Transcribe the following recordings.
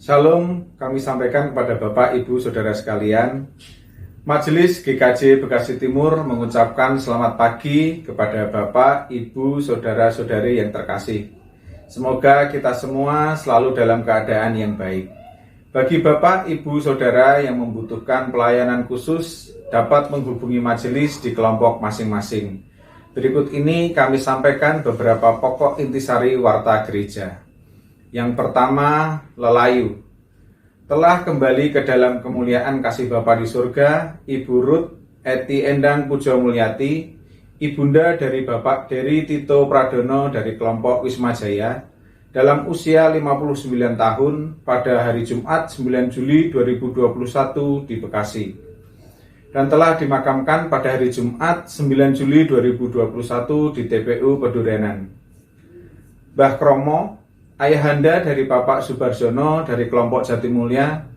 Shalom, kami sampaikan kepada Bapak, Ibu, Saudara sekalian. Majelis GKJ Bekasi Timur mengucapkan selamat pagi kepada Bapak, Ibu, Saudara-saudari yang terkasih. Semoga kita semua selalu dalam keadaan yang baik. Bagi Bapak, Ibu, Saudara yang membutuhkan pelayanan khusus dapat menghubungi majelis di kelompok masing-masing. Berikut ini kami sampaikan beberapa pokok intisari warta gereja. Yang pertama, Lelayu. Telah kembali ke dalam kemuliaan kasih Bapa di surga, Ibu Ruth Eti Endang Pujo Mulyati, ibunda dari Bapak Dery Tito Pradono dari kelompok Wisma Jaya, dalam usia 59 tahun pada hari Jumat 9 Juli 2021 di Bekasi. Dan telah dimakamkan pada hari Jumat 9 Juli 2021 di TPU Pedurenan. Mbah Kromo, ayahanda dari Bapak Subarjono dari kelompok Jatimulya,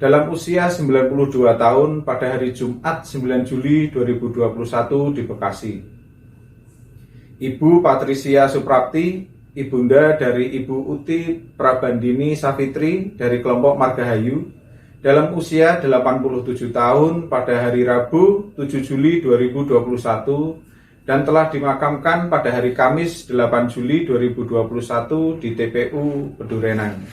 dalam usia 92 tahun pada hari Jumat 9 Juli 2021 di Bekasi. Ibu Patricia Suprapti, ibunda dari Ibu Uti Prabandini Safitri dari kelompok Margahayu, dalam usia 87 tahun pada hari Rabu 7 Juli 2021 dan telah dimakamkan pada hari Kamis 8 Juli 2021 di TPU Pedurenan.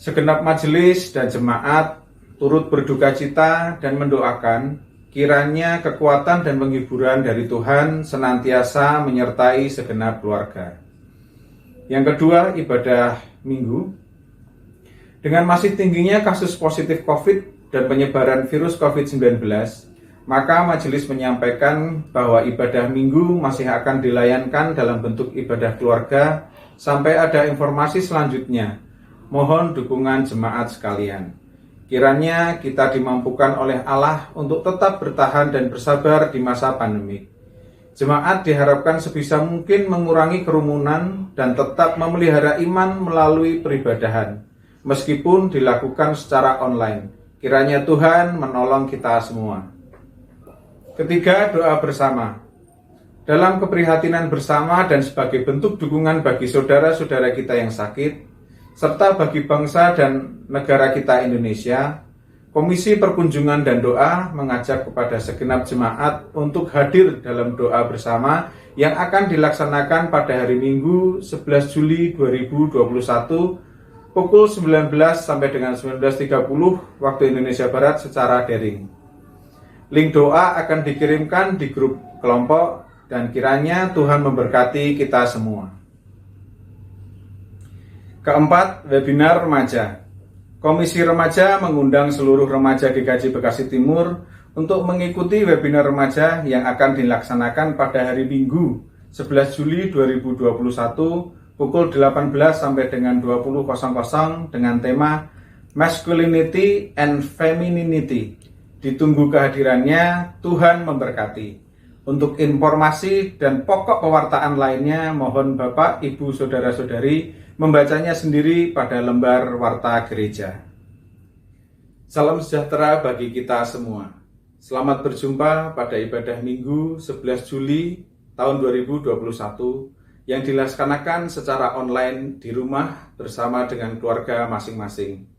Segenap majelis dan jemaat turut berduka cita dan mendoakan kiranya kekuatan dan penghiburan dari Tuhan senantiasa menyertai segenap keluarga. Yang kedua, ibadah Minggu. Dengan masih tingginya kasus positif COVID dan penyebaran virus COVID-19, maka majelis menyampaikan bahwa ibadah Minggu masih akan dilayankan dalam bentuk ibadah keluarga sampai ada informasi selanjutnya. Mohon dukungan jemaat sekalian. Kiranya kita dimampukan oleh Allah untuk tetap bertahan dan bersabar di masa pandemi. Jemaat diharapkan sebisa mungkin mengurangi kerumunan dan tetap memelihara iman melalui peribadahan, meskipun dilakukan secara online. Kiranya Tuhan menolong kita semua. Ketiga, doa bersama. Dalam keprihatinan bersama dan sebagai bentuk dukungan bagi saudara-saudara kita yang sakit, serta bagi bangsa dan negara kita Indonesia, Komisi Perkunjungan dan Doa mengajak kepada segenap jemaat untuk hadir dalam doa bersama yang akan dilaksanakan pada hari Minggu 11 Juli 2021 pukul 19 sampai dengan 19.30 waktu Indonesia Barat secara daring. Link doa akan dikirimkan di grup kelompok dan kiranya Tuhan memberkati kita semua. Keempat, webinar remaja. Komisi Remaja mengundang seluruh remaja GKJ Bekasi Timur untuk mengikuti webinar remaja yang akan dilaksanakan pada hari Minggu 11 Juli 2021 pukul 18 sampai dengan 20.00 dengan tema Masculinity and Femininity. Ditunggu kehadirannya, Tuhan memberkati. Untuk informasi dan pokok pewartaan lainnya, mohon Bapak, Ibu, Saudara-saudari membacanya sendiri pada lembar Warta Gereja. Salam sejahtera bagi kita semua. Selamat berjumpa pada ibadah Minggu 11 Juli tahun 2021 yang dilaksanakan secara online di rumah bersama dengan keluarga masing-masing.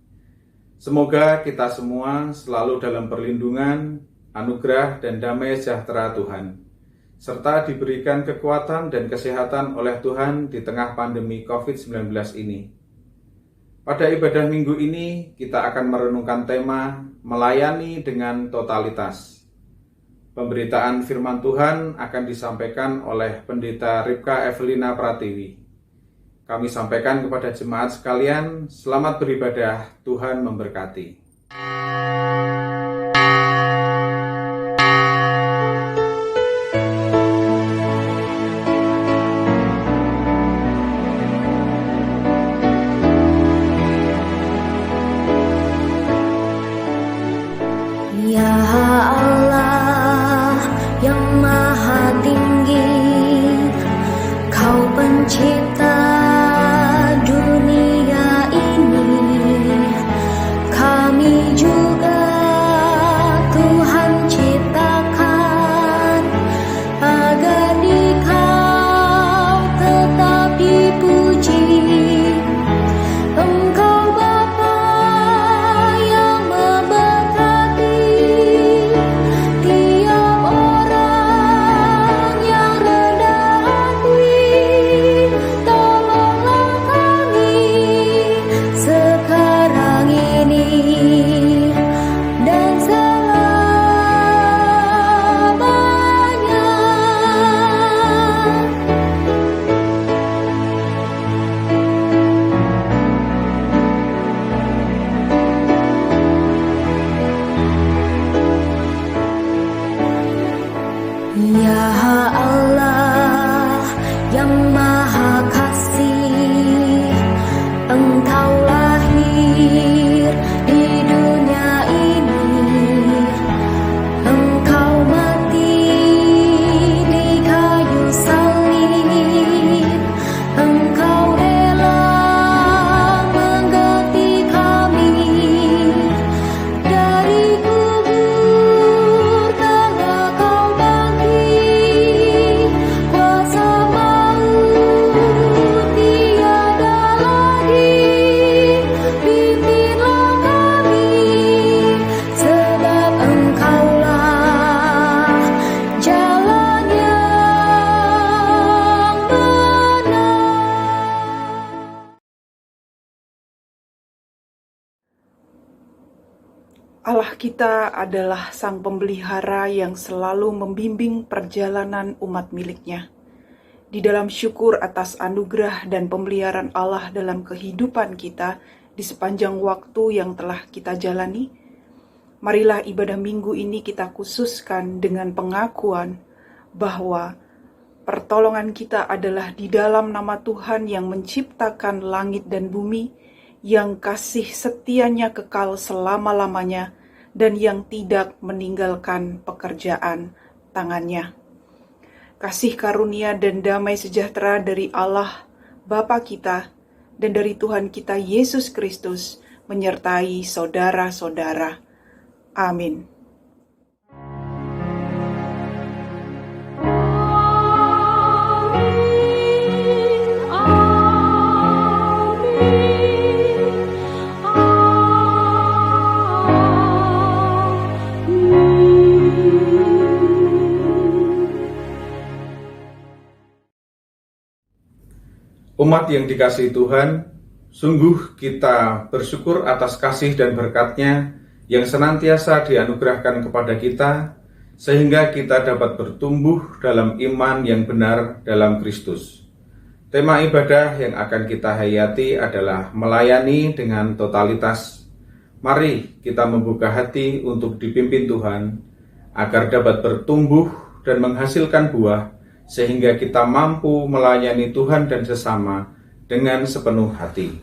Semoga kita semua selalu dalam perlindungan, anugerah, dan damai sejahtera Tuhan, serta diberikan kekuatan dan kesehatan oleh Tuhan di tengah pandemi COVID-19 ini. Pada ibadah minggu ini, kita akan merenungkan tema melayani dengan totalitas. Pemberitaan firman Tuhan akan disampaikan oleh Pendeta Ripka Evelina Pratiwi. Kami sampaikan kepada jemaat sekalian, selamat beribadah, Tuhan memberkati. Ya Allah yang maha tinggi, Kau pencipta dunia ini. Kami juga Tuhan ciptakan agar di Kau tetap dipuji. Engkau Bapa yang memberkati tiap orang yang rendah hati. Tolonglah kami sekarang ini dan selamanya. Ya Allah yang maha kasih, Engkau lahir di dunia ini. Engkau mati di kayu salib. Engkau rela mengganti kami dari kubur, karena Kau bangkit. Kuasa maut tiada lagi. Pimpinlah kami, sebab Engkaulah jalan yang benar. Allah kita adalah Sang Pemelihara yang selalu membimbing perjalanan umat miliknya. Di dalam syukur atas anugerah dan pemeliharaan Allah dalam kehidupan kita di sepanjang waktu yang telah kita jalani, marilah ibadah minggu ini kita khususkan dengan pengakuan bahwa pertolongan kita adalah di dalam nama Tuhan yang menciptakan langit dan bumi, yang kasih setianya kekal selama-lamanya, dan yang tidak meninggalkan pekerjaan tangannya. Kasih karunia dan damai sejahtera dari Allah, Bapa kita, dan dari Tuhan kita Yesus Kristus menyertai saudara-saudara. Amin. Umat yang dikasihi Tuhan, sungguh kita bersyukur atas kasih dan berkat-Nya yang senantiasa dianugerahkan kepada kita, sehingga kita dapat bertumbuh dalam iman yang benar dalam Kristus. Tema ibadah yang akan kita hayati adalah melayani dengan totalitas. Mari kita membuka hati untuk dipimpin Tuhan, agar dapat bertumbuh dan menghasilkan buah, sehingga kita mampu melayani Tuhan dan sesama dengan sepenuh hati.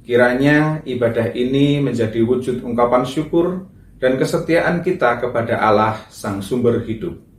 Kiranya ibadah ini menjadi wujud ungkapan syukur dan kesetiaan kita kepada Allah, Sang Sumber Hidup.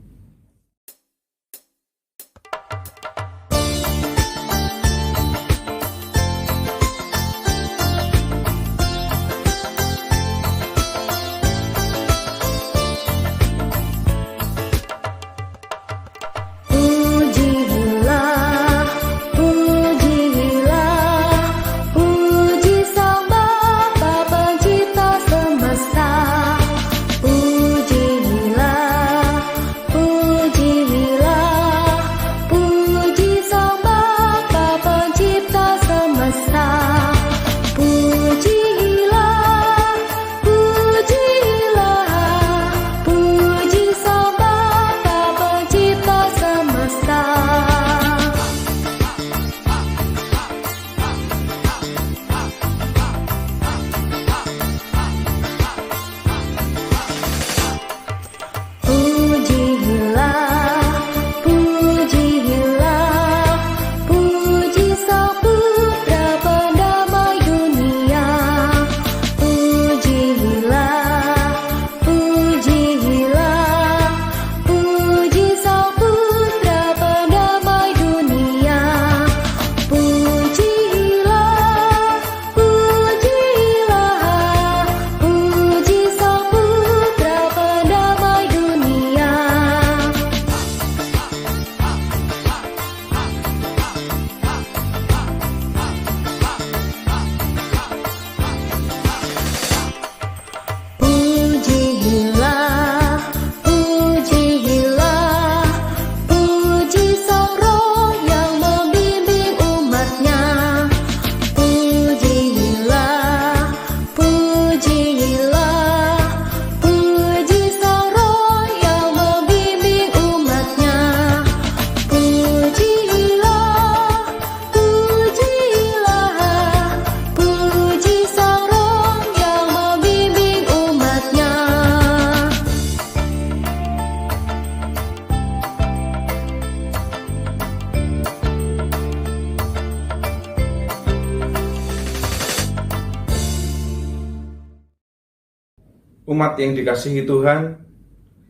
Umat yang dikasihi Tuhan,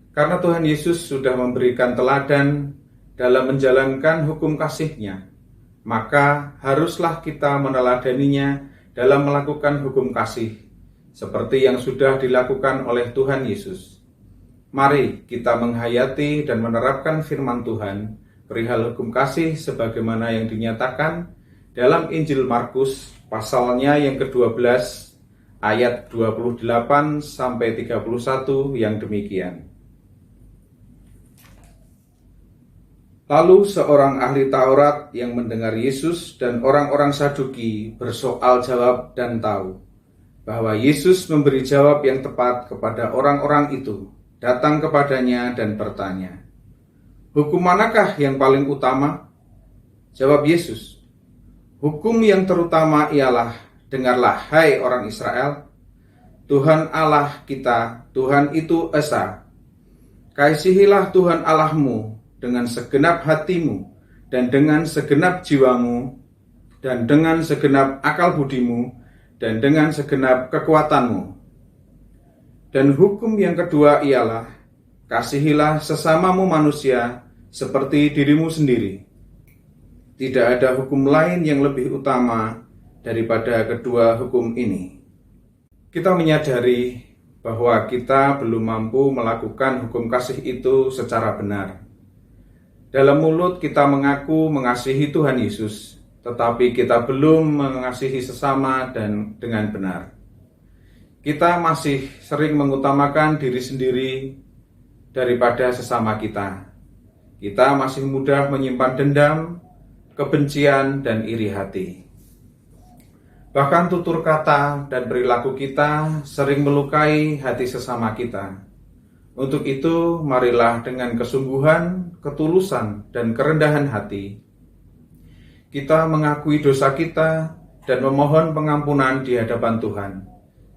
karena Tuhan Yesus sudah memberikan teladan dalam menjalankan hukum kasih-Nya, maka haruslah kita meneladaninya dalam melakukan hukum kasih, seperti yang sudah dilakukan oleh Tuhan Yesus. Mari kita menghayati dan menerapkan firman Tuhan perihal hukum kasih sebagaimana yang dinyatakan dalam Injil Markus pasalnya yang ke-12 ayat 28 sampai 31 yang demikian. Lalu seorang ahli Taurat yang mendengar Yesus dan orang-orang Saduki bersoal jawab dan tahu bahwa Yesus memberi jawab yang tepat kepada orang-orang itu, datang kepadanya dan bertanya, "Hukum manakah yang paling utama?" Jawab Yesus, "Hukum yang terutama ialah, dengarlah hai orang Israel, Tuhan Allah kita, Tuhan itu Esa. Kasihilah Tuhan Allahmu dengan segenap hatimu, dan dengan segenap jiwamu, dan dengan segenap akal budimu, dan dengan segenap kekuatanmu. Dan hukum yang kedua ialah, kasihilah sesamamu manusia seperti dirimu sendiri. Tidak ada hukum lain yang lebih utama daripada kedua hukum ini." Kita menyadari bahwa kita belum mampu melakukan hukum kasih itu secara benar. Dalam mulut kita mengaku mengasihi Tuhan Yesus, tetapi kita belum mengasihi sesama dan dengan benar. Kita masih sering mengutamakan diri sendiri daripada sesama kita. Kita masih mudah menyimpan dendam, kebencian, dan iri hati. Bahkan tutur kata dan perilaku kita sering melukai hati sesama kita. Untuk itu, marilah dengan kesungguhan, ketulusan, dan kerendahan hati, kita mengakui dosa kita dan memohon pengampunan di hadapan Tuhan,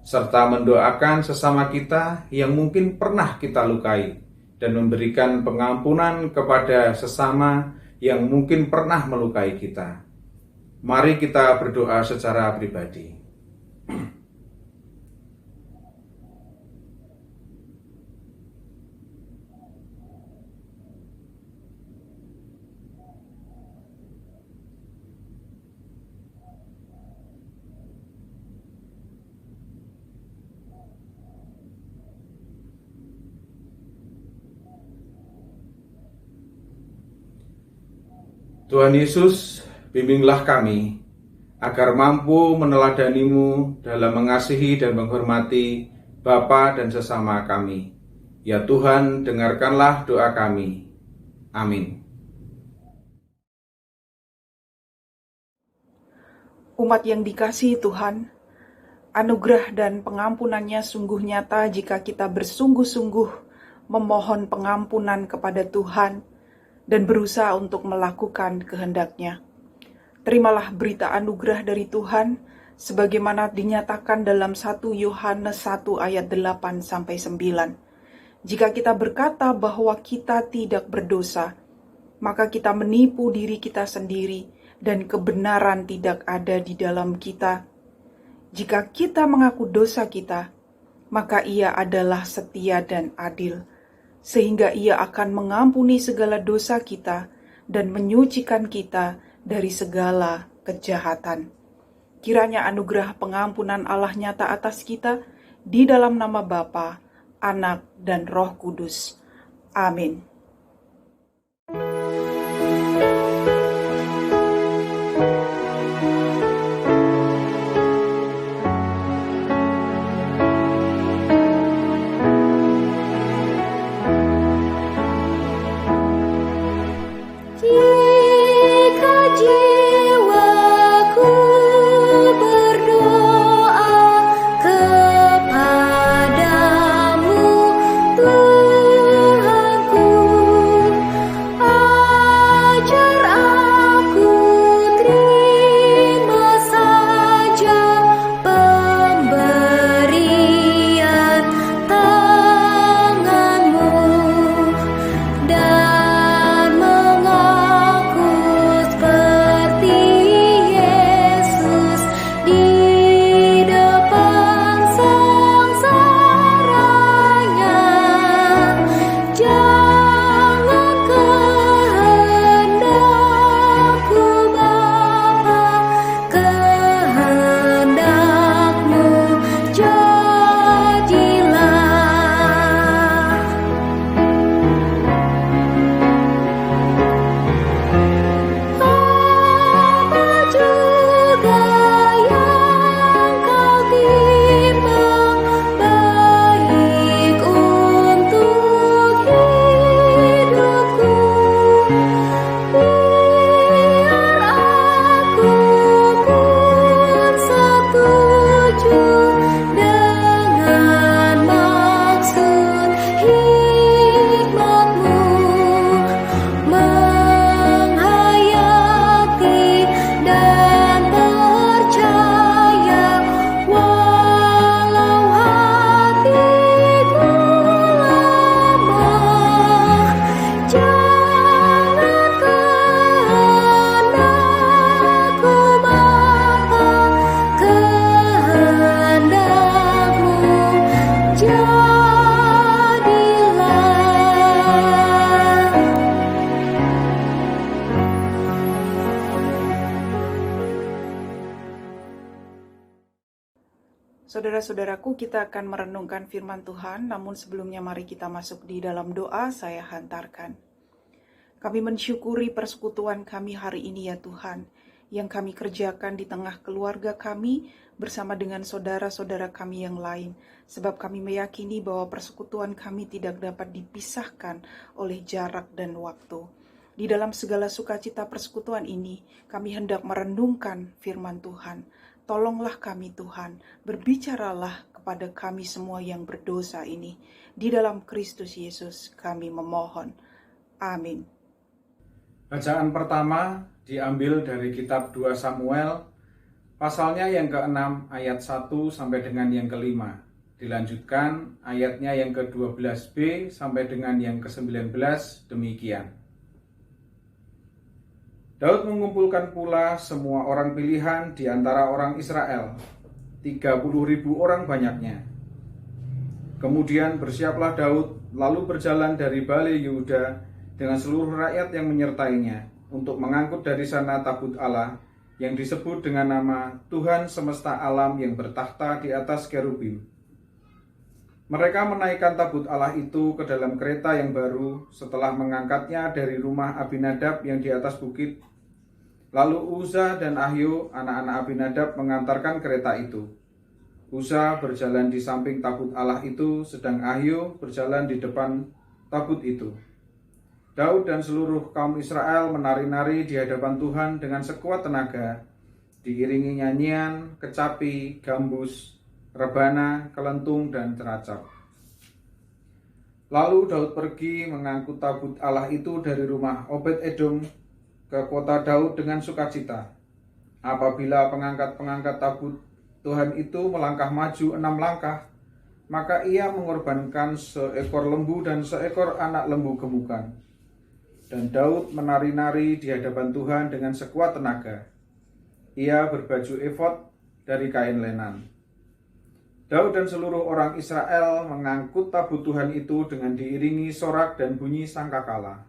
serta mendoakan sesama kita yang mungkin pernah kita lukai, dan memberikan pengampunan kepada sesama yang mungkin pernah melukai kita. Mari kita berdoa secara pribadi. Tuhan Yesus, bimbinglah kami, agar mampu meneladanimu dalam mengasihi dan menghormati Bapa dan sesama kami. Ya Tuhan, dengarkanlah doa kami. Amin. Umat yang dikasihi Tuhan, anugerah dan pengampunannya sungguh nyata jika kita bersungguh-sungguh memohon pengampunan kepada Tuhan dan berusaha untuk melakukan kehendak-Nya. Terimalah berita anugerah dari Tuhan sebagaimana dinyatakan dalam 1 Yohanes 1 ayat 8-9. Jika kita berkata bahwa kita tidak berdosa, maka kita menipu diri kita sendiri dan kebenaran tidak ada di dalam kita. Jika kita mengaku dosa kita, maka Ia adalah setia dan adil, sehingga Ia akan mengampuni segala dosa kita dan menyucikan kita dari segala kejahatan. Kiranya anugerah pengampunan Allah nyata atas kita di dalam nama Bapa, Anak, dan Roh Kudus. Amin. Jika jiwaku berdoa kepadamu, Tuhanku, ajar aku terima saja pemberian tanganmu dan mengaku seperti Yesus di depan sengsaranya. Jangan kehendakku Bapa, kehendakmu jadilah. Apa juga yang kau timbang baik untuk hidupku, biar aku pun setuju dengan maksud hikmat-Mu, menghayati dan percaya walau hatiku lemah. Jangan kehendakku Bapa, kehendakmu jadilah. Saudara-saudaraku, kita akan merenungkan firman Tuhan, namun sebelumnya mari kita masuk di dalam doa. Saya hantarkan. Kami mensyukuri persekutuan kami hari ini ya Tuhan, yang kami kerjakan di tengah keluarga kami bersama dengan saudara-saudara kami yang lain, sebab kami meyakini bahwa persekutuan kami tidak dapat dipisahkan oleh jarak dan waktu. Di dalam segala sukacita persekutuan ini, kami hendak merenungkan firman Tuhan. Tolonglah kami Tuhan, berbicaralah kepada kami semua yang berdosa ini. Di dalam Kristus Yesus kami memohon. Amin. Bacaan pertama diambil dari kitab 2 Samuel, pasalnya yang ke-6 ayat 1 sampai dengan yang ke-5. Dilanjutkan ayatnya yang ke-12b sampai dengan yang ke-19 demikian. Daud mengumpulkan pula semua orang pilihan di antara orang Israel, 30.000 orang banyaknya. Kemudian bersiaplah Daud, lalu berjalan dari Bale Yehuda dengan seluruh rakyat yang menyertainya, untuk mengangkut dari sana tabut Allah, yang disebut dengan nama Tuhan semesta alam yang bertakhta di atas kerubim. Mereka menaikkan tabut Allah itu ke dalam kereta yang baru setelah mengangkatnya dari rumah Abinadab yang di atas bukit. Lalu Uza dan Ahio, anak-anak Abinadab, mengantarkan kereta itu. Uza berjalan di samping tabut Allah itu, sedang Ahio berjalan di depan tabut itu. Daud dan seluruh kaum Israel menari-nari di hadapan Tuhan dengan sekuat tenaga, diiringi nyanyian, kecapi, gambus, rebana, kelentung, dan ceracap. Lalu Daud pergi mengangkut tabut Allah itu dari rumah Obed-Edom ke kota Daud dengan sukacita. Apabila pengangkat-pengangkat tabut Tuhan itu melangkah maju 6 langkah, maka ia mengorbankan seekor lembu dan seekor anak lembu gemukan. Dan Daud menari-nari di hadapan Tuhan dengan sekuat tenaga. Ia berbaju efod dari kain lenan. Daud dan seluruh orang Israel mengangkut tabut Tuhan itu dengan diiringi sorak dan bunyi sangkakala.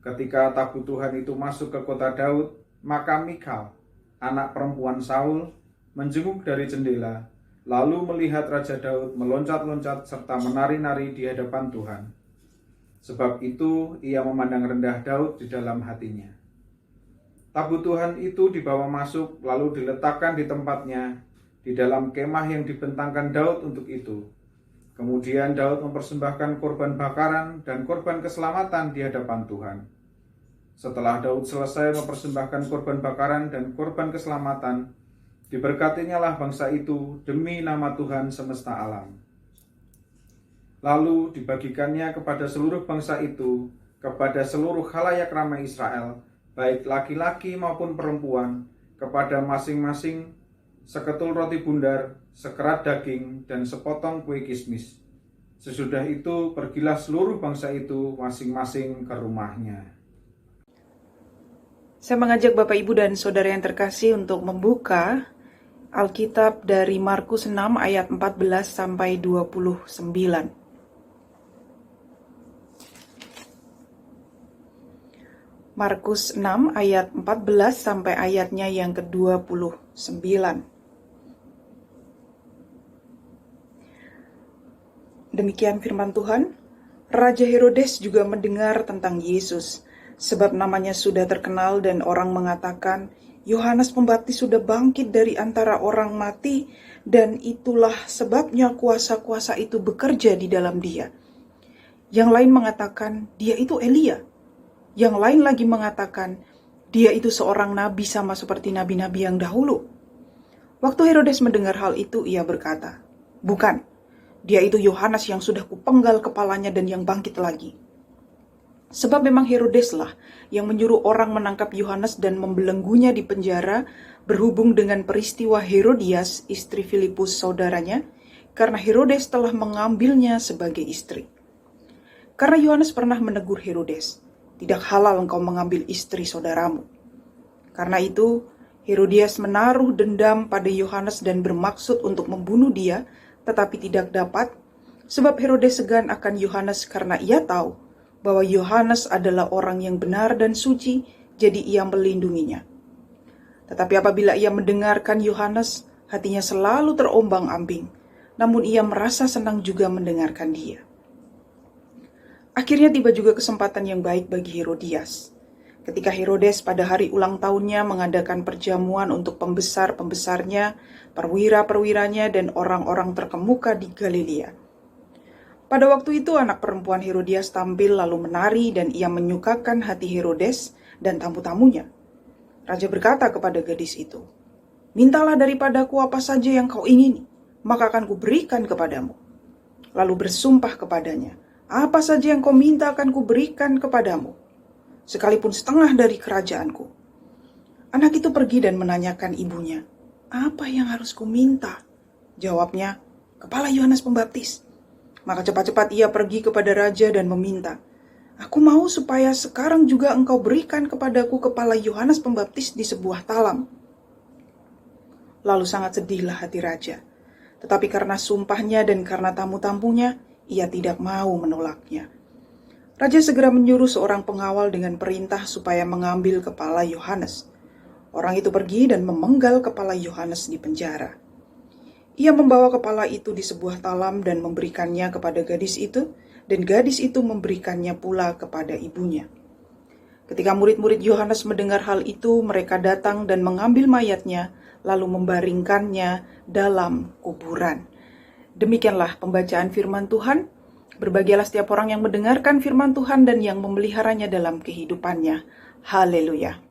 Ketika tabut Tuhan itu masuk ke kota Daud, maka Mikal, anak perempuan Saul, menjenguk dari jendela, lalu melihat Raja Daud meloncat-loncat serta menari-nari di hadapan Tuhan. Sebab itu ia memandang rendah Daud di dalam hatinya. Tabut Tuhan itu dibawa masuk lalu diletakkan di tempatnya di dalam kemah yang dibentangkan Daud untuk itu. Kemudian Daud mempersembahkan korban bakaran dan korban keselamatan di hadapan Tuhan. Setelah Daud selesai mempersembahkan korban bakaran dan korban keselamatan, diberkatinyalah bangsa itu demi nama Tuhan semesta alam. Lalu dibagikannya kepada seluruh bangsa itu, kepada seluruh khalayak ramai Israel, baik laki-laki maupun perempuan, kepada masing-masing seketul roti bundar, sekerat daging, dan sepotong kue kismis. Sesudah itu pergilah seluruh bangsa itu masing-masing ke rumahnya. Saya mengajak Bapak, Ibu, dan Saudara yang terkasih untuk membuka Alkitab dari Markus 6 ayat 14 sampai 29. Markus 6 ayat 14 sampai ayatnya yang ke-29. Demikian firman Tuhan. Raja Herodes juga mendengar tentang Yesus, sebab namanya sudah terkenal dan orang mengatakan, Yohanes Pembaptis sudah bangkit dari antara orang mati, dan itulah sebabnya kuasa-kuasa itu bekerja di dalam dia. Yang lain mengatakan, dia itu Elia. Yang lain lagi mengatakan, dia itu seorang nabi sama seperti nabi-nabi yang dahulu. Waktu Herodes mendengar hal itu, ia berkata, bukan, dia itu Yohanes yang sudah kupenggal kepalanya dan yang bangkit lagi. Sebab memang Herodeslah yang menyuruh orang menangkap Yohanes dan membelenggunya di penjara berhubung dengan peristiwa Herodias, istri Filipus saudaranya, karena Herodes telah mengambilnya sebagai istri. Karena Yohanes pernah menegur Herodes, tidak halal engkau mengambil istri saudaramu. Karena itu, Herodias menaruh dendam pada Yohanes dan bermaksud untuk membunuh dia, tetapi tidak dapat, sebab Herodes segan akan Yohanes karena ia tahu bahwa Yohanes adalah orang yang benar dan suci, jadi ia melindunginya. Tetapi apabila ia mendengarkan Yohanes, hatinya selalu terombang-ambing, namun ia merasa senang juga mendengarkan dia. Akhirnya tiba juga kesempatan yang baik bagi Herodias. Ketika Herodes pada hari ulang tahunnya mengadakan perjamuan untuk pembesar-pembesarnya, perwira-perwiranya, dan orang-orang terkemuka di Galilea. Pada waktu itu anak perempuan Herodias tampil lalu menari dan ia menyukakan hati Herodes dan tamu-tamunya. Raja berkata kepada gadis itu, mintalah daripadaku apa saja yang kau ingini, maka akan kuberikan kepadamu. Lalu bersumpah kepadanya, apa saja yang kau minta akan kuberikan kepadamu, sekalipun setengah dari kerajaanku. Anak itu pergi dan menanyakan ibunya, apa yang harus kuminta? Jawabnya, kepala Yohanes Pembaptis. Maka cepat-cepat ia pergi kepada raja dan meminta, aku mau supaya sekarang juga engkau berikan kepadaku kepala Yohanes Pembaptis di sebuah talam. Lalu sangat sedihlah hati raja. Tetapi karena sumpahnya dan karena tamu-tamunya, ia tidak mau menolaknya. Raja segera menyuruh seorang pengawal dengan perintah supaya mengambil kepala Yohanes. Orang itu pergi dan memenggal kepala Yohanes di penjara. Ia membawa kepala itu di sebuah talam dan memberikannya kepada gadis itu, dan gadis itu memberikannya pula kepada ibunya. Ketika murid-murid Yohanes mendengar hal itu, mereka datang dan mengambil mayatnya, lalu membaringkannya dalam kuburan. Demikianlah pembacaan firman Tuhan. Berbahagialah setiap orang yang mendengarkan firman Tuhan dan yang memeliharanya dalam kehidupannya. Haleluya.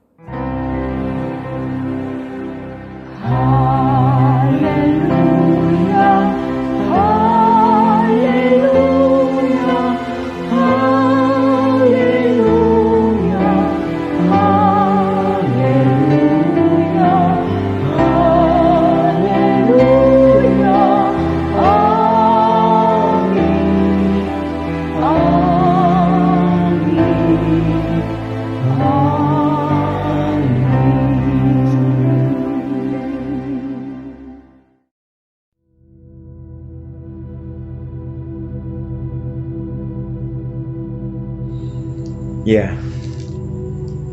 Ya,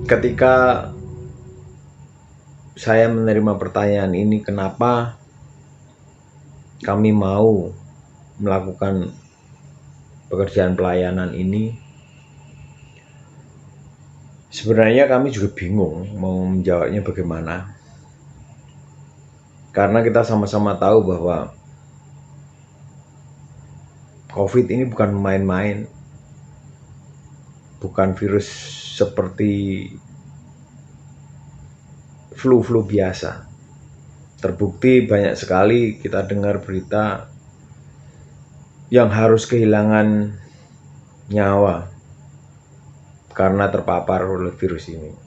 ketika saya menerima pertanyaan ini, kenapa kami mau melakukan pekerjaan pelayanan ini, sebenarnya kami juga bingung mau menjawabnya bagaimana. Karena kita sama-sama tahu bahwa COVID ini bukan main-main. Bukan virus seperti flu-flu biasa. Terbukti banyak sekali kita dengar berita yang harus kehilangan nyawa karena terpapar oleh virus ini.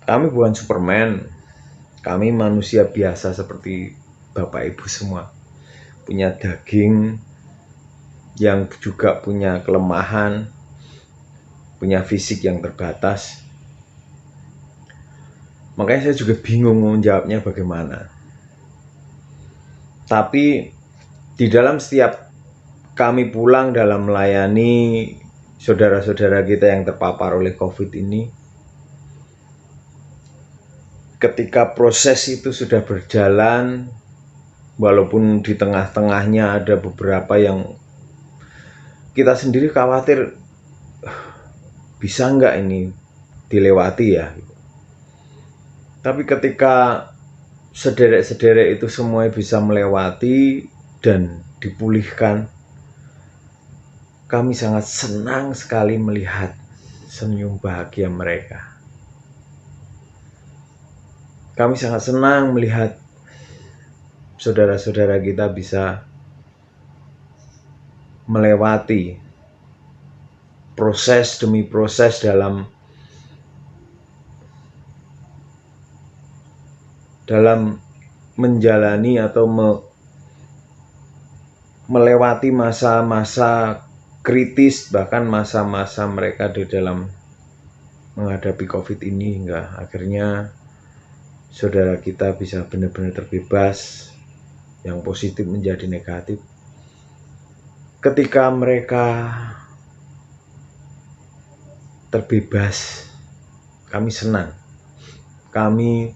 Kami bukan Superman, kami manusia biasa seperti Bapak Ibu semua. Punya daging yang juga punya kelemahan, punya fisik yang terbatas. Makanya saya juga bingung menjawabnya bagaimana. Tapi di dalam setiap kami pulang dalam melayani saudara-saudara kita yang terpapar oleh COVID ini, ketika proses itu sudah berjalan, walaupun di tengah-tengahnya ada beberapa yang kita sendiri khawatir, bisa nggak ini dilewati ya? Tapi ketika sederek-sederek itu semua bisa melewati dan dipulihkan, kami sangat senang sekali melihat senyum bahagia mereka. Kami sangat senang melihat saudara-saudara kita bisa melewati proses demi proses dalam menjalani atau melewati masa-masa kritis, bahkan masa-masa mereka di dalam menghadapi COVID ini, hingga akhirnya saudara kita bisa benar-benar terbebas, yang positif menjadi negatif. Ketika mereka terbebas, kami senang, kami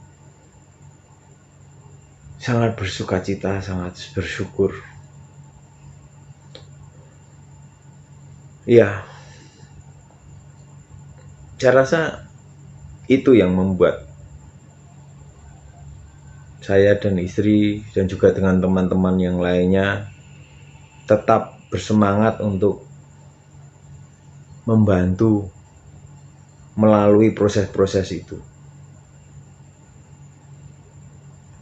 sangat bersukacita, sangat bersyukur. Ya, saya rasa itu yang membuat saya dan istri dan juga dengan teman-teman yang lainnya tetap bersemangat untuk membantu melalui proses-proses itu.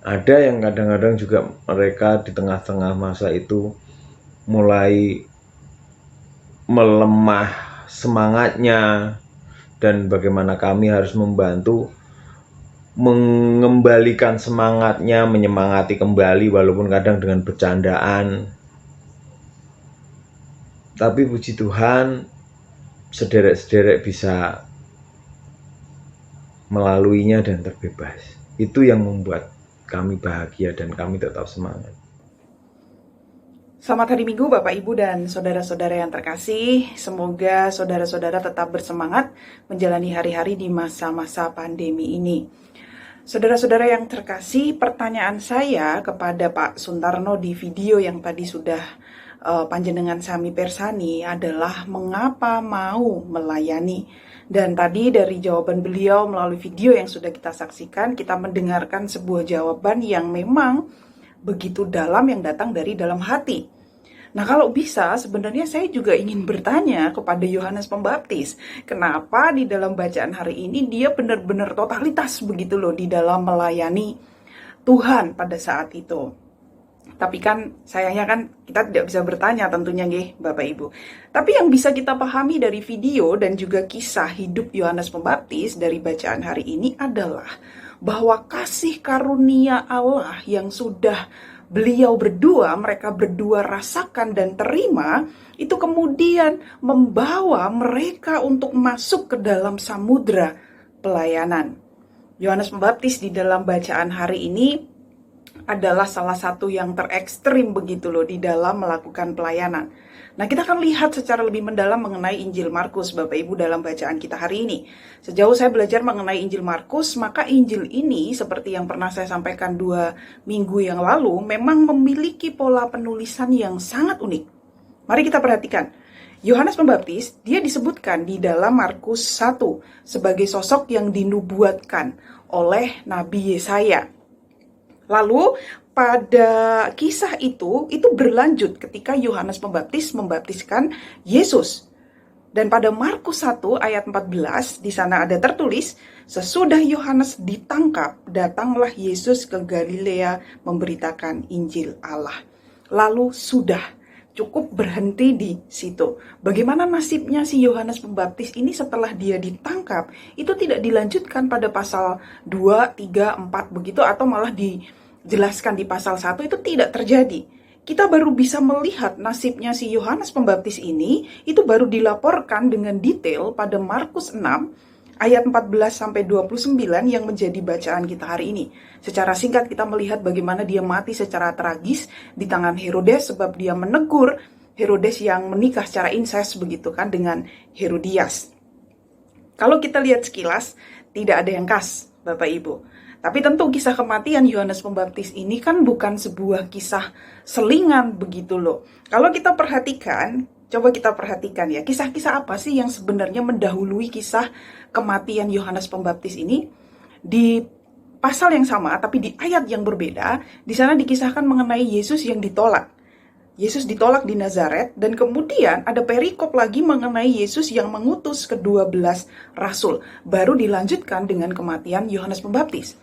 Ada yang kadang-kadang juga mereka di tengah-tengah masa itu mulai melemah semangatnya, dan bagaimana kami harus membantu mengembalikan semangatnya, menyemangati kembali walaupun kadang dengan bercandaan. Tapi puji Tuhan, sederek-sederek bisa melaluinya dan terbebas. Itu yang membuat kami bahagia dan kami tetap semangat. Selamat hari Minggu Bapak Ibu dan saudara-saudara yang terkasih. Semoga saudara-saudara tetap bersemangat menjalani hari-hari di masa-masa pandemi ini. Saudara-saudara yang terkasih, pertanyaan saya kepada Pak Suntarno di video yang tadi sudah panjenengan sami persani adalah mengapa mau melayani? Dan tadi dari jawaban beliau melalui video yang sudah kita saksikan, kita mendengarkan sebuah jawaban yang memang begitu dalam, yang datang dari dalam hati. Nah, kalau bisa sebenarnya saya juga ingin bertanya kepada Yohanes Pembaptis, kenapa di dalam bacaan hari ini dia benar-benar totalitas begitu loh di dalam melayani Tuhan pada saat itu. Tapi kan sayangnya kan kita tidak bisa bertanya tentunya nggih Bapak Ibu. Tapi yang bisa kita pahami dari video dan juga kisah hidup Yohanes Pembaptis dari bacaan hari ini adalah bahwa kasih karunia Allah yang sudah mereka berdua rasakan dan terima, itu kemudian membawa mereka untuk masuk ke dalam samudra pelayanan. Yohanes Pembaptis di dalam bacaan hari ini adalah salah satu yang terekstrim begitu loh di dalam melakukan pelayanan. Nah, kita akan lihat secara lebih mendalam mengenai Injil Markus, Bapak Ibu, dalam bacaan kita hari ini. Sejauh saya belajar mengenai Injil Markus, maka Injil ini, seperti yang pernah saya sampaikan 2 minggu yang lalu, memang memiliki pola penulisan yang sangat unik. Mari kita perhatikan. Yohanes Pembaptis, dia disebutkan di dalam Markus 1 sebagai sosok yang dinubuatkan oleh Nabi Yesaya. Lalu pada kisah itu berlanjut ketika Yohanes Pembaptis membaptiskan Yesus. Dan pada Markus 1 ayat 14 di sana ada tertulis, sesudah Yohanes ditangkap, datanglah Yesus ke Galilea memberitakan Injil Allah. Lalu sudah cukup berhenti di situ. Bagaimana nasibnya si Yohanes Pembaptis ini setelah dia ditangkap? Itu tidak dilanjutkan pada pasal 2, 3, 4 begitu, atau malah dijelaskan di pasal 1, itu tidak terjadi. Kita baru bisa melihat nasibnya si Yohanes Pembaptis ini, itu baru dilaporkan dengan detail pada Markus 6 ayat 14-29 yang menjadi bacaan kita hari ini. Secara singkat kita melihat bagaimana dia mati secara tragis di tangan Herodes sebab dia menegur Herodes yang menikah secara incest begitu kan dengan Herodias. Kalau kita lihat sekilas, tidak ada yang khas Bapak Ibu. Tapi tentu kisah kematian Yohanes Pembaptis ini kan bukan sebuah kisah selingan begitu loh. Kalau kita perhatikan, coba kita perhatikan ya, kisah-kisah apa sih yang sebenarnya mendahului kisah kematian Yohanes Pembaptis ini? Di pasal yang sama tapi di ayat yang berbeda, di sana dikisahkan mengenai Yesus yang ditolak. Yesus ditolak di Nazaret, dan kemudian ada perikop lagi mengenai Yesus yang mengutus ke-12 rasul. Baru dilanjutkan dengan kematian Yohanes Pembaptis.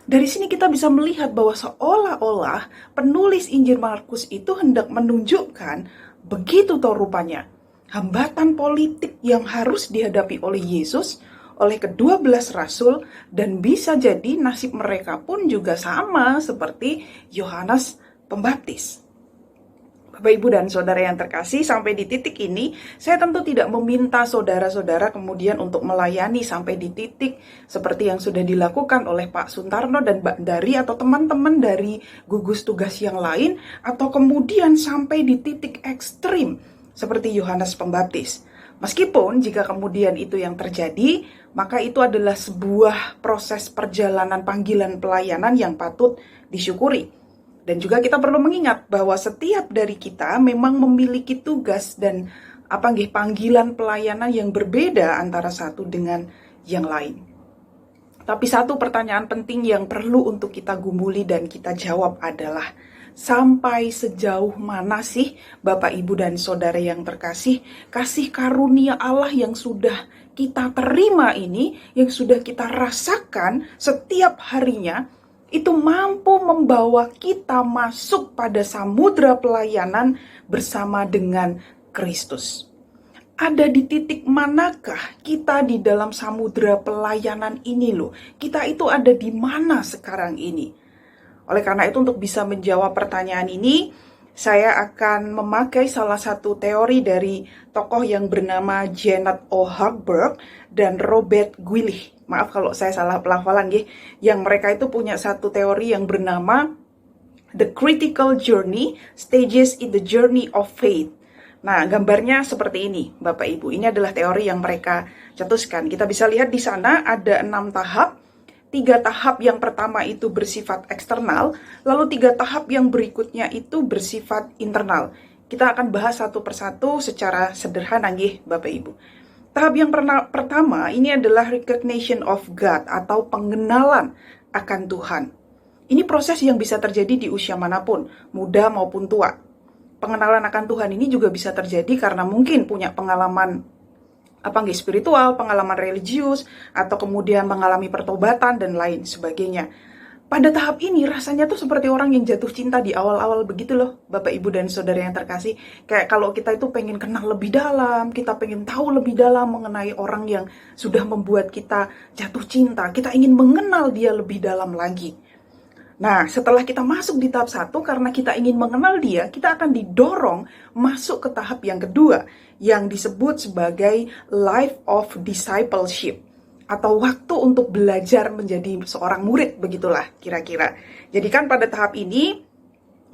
Dari sini kita bisa melihat bahwa seolah-olah penulis Injil Markus itu hendak menunjukkan begitu toh rupanya hambatan politik yang harus dihadapi oleh Yesus, oleh ke-12 rasul, dan bisa jadi nasib mereka pun juga sama seperti Yohanes Pembaptis. Bapak, Ibu, dan Saudara yang terkasih, sampai di titik ini, saya tentu tidak meminta saudara-saudara kemudian untuk melayani sampai di titik seperti yang sudah dilakukan oleh Pak Suntarno dan Mbak Dari atau teman-teman dari gugus tugas yang lain, atau kemudian sampai di titik ekstrim seperti Yohanes Pembaptis. Meskipun jika kemudian itu yang terjadi, maka itu adalah sebuah proses perjalanan panggilan pelayanan yang patut disyukuri. Dan juga kita perlu mengingat bahwa setiap dari kita memang memiliki tugas dan panggilan pelayanan yang berbeda antara satu dengan yang lain. Tapi satu pertanyaan penting yang perlu untuk kita gumuli dan kita jawab adalah, sampai sejauh mana sih Bapak, Ibu, dan Saudara yang terkasih, kasih karunia Allah yang sudah kita terima ini, yang sudah kita rasakan setiap harinya, itu mampu membawa kita masuk pada samudra pelayanan bersama dengan Kristus. Ada di titik manakah kita di dalam samudra pelayanan ini loh? Kita itu ada di mana sekarang ini? Oleh karena itu, untuk bisa menjawab pertanyaan ini, saya akan memakai salah satu teori dari tokoh yang bernama Janet O. Hochberg dan Robert Guillich. Maaf kalau saya salah pelafalan, yang mereka itu punya satu teori yang bernama The Critical Journey, Stages in the Journey of Faith. Nah, gambarnya seperti ini, Bapak Ibu. Ini adalah teori yang mereka cetuskan. Kita bisa lihat di sana ada 6 tahap. 3 tahap yang pertama itu bersifat eksternal, lalu 3 tahap yang berikutnya itu bersifat internal. Kita akan bahas satu persatu secara sederhana, Bapak Ibu. Tahap yang pertama ini adalah recognition of God atau pengenalan akan Tuhan. Ini proses yang bisa terjadi di usia manapun, muda maupun tua. Pengenalan akan Tuhan ini juga bisa terjadi karena mungkin punya pengalaman spiritual, pengalaman religius, atau kemudian mengalami pertobatan dan lain sebagainya. Pada tahap ini rasanya tuh seperti orang yang jatuh cinta di awal-awal begitu loh, Bapak Ibu dan Saudara yang terkasih. Kayak kalau kita itu pengen kenal lebih dalam, kita pengen tahu lebih dalam mengenai orang yang sudah membuat kita jatuh cinta, kita ingin mengenal dia lebih dalam lagi. Nah, setelah kita masuk di tahap 1, karena kita ingin mengenal dia, kita akan didorong masuk ke tahap yang kedua, yang disebut sebagai life of discipleship, atau waktu untuk belajar menjadi seorang murid, begitulah kira-kira. Jadi kan pada tahap ini,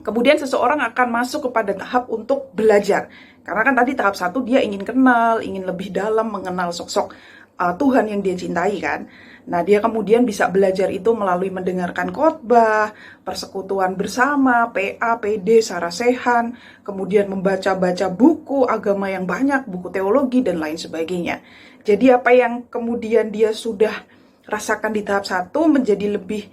kemudian seseorang akan masuk kepada tahap untuk belajar. Karena kan tadi tahap 1 dia ingin kenal, ingin lebih dalam mengenal sosok Tuhan yang dia cintai kan. Nah, dia kemudian bisa belajar itu melalui mendengarkan khotbah, persekutuan bersama, PA, PD, sarasehan, kemudian membaca-baca buku agama yang banyak, buku teologi, dan lain sebagainya. Jadi apa yang kemudian dia sudah rasakan di tahap 1 menjadi lebih